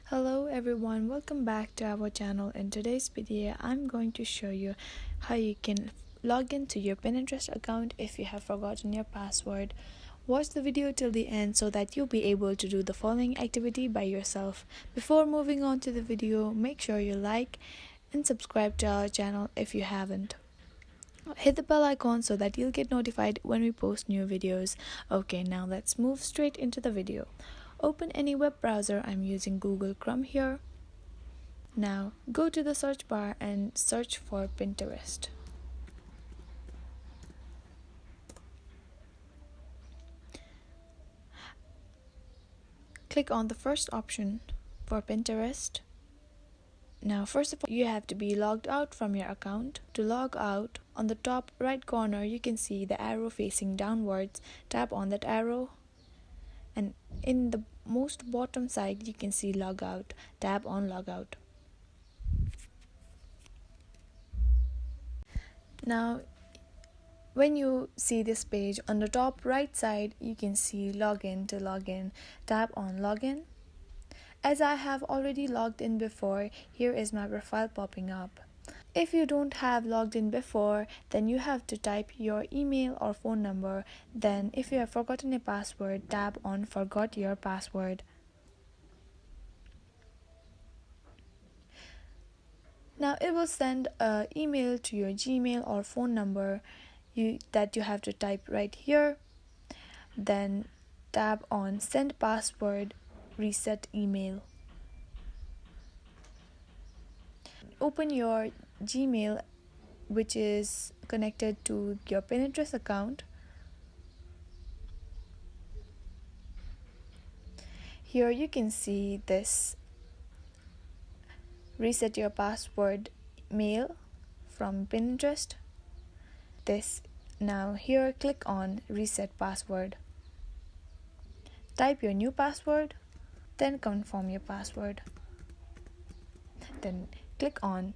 Hello everyone, welcome back to our channel. In today's video, I'm going to show you how you can log into your Pinterest account if you have forgotten your password. Watch the video till the end so that you'll be able to do the following activity by yourself. Before moving on to the video, make sure you like and subscribe to our channel if you haven't. Hit the bell icon so that you'll get notified when we post new videos. Okay, now let's move straight into the video. Open any web browser. I'm using Google Chrome here. Now go to the search bar and search for Pinterest. Click on the first option for Pinterest. Now first of all, you have to be logged out from your account. To log out, on the top right corner you can see the arrow facing downwards. Tap on that arrow, and in the most bottom side you can see logout. Tap on logout. Now when you see this page, on the top right side you can see login. To login, tap on login. As I have already logged in before, here is my profile popping up. If you don't have logged in before, then you have to type your email or phone number. Then if you have forgotten a password, tap on forgot your password. Now it will send an email to your Gmail or phone number that you have to type right here. Then tap on send password reset email. Open your Gmail, which is connected to your Pinterest account. Here you can see this reset your password mail from Pinterest. Now here click on reset password. Type your new password, then confirm your password. Then click on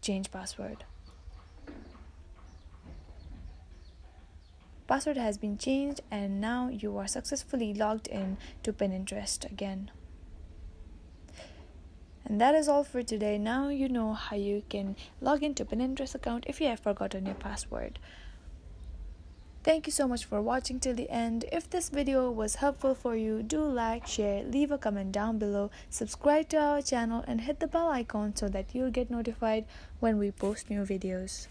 change password. Password has been changed and now you are successfully logged in to Pinterest again. And that is all for today. Now you know how you can log into Pinterest account if you have forgotten your password. Thank you so much for watching till the end. If this video was helpful for you, do like, share, leave a comment down below, subscribe to our channel and hit the bell icon so that you'll get notified when we post new videos.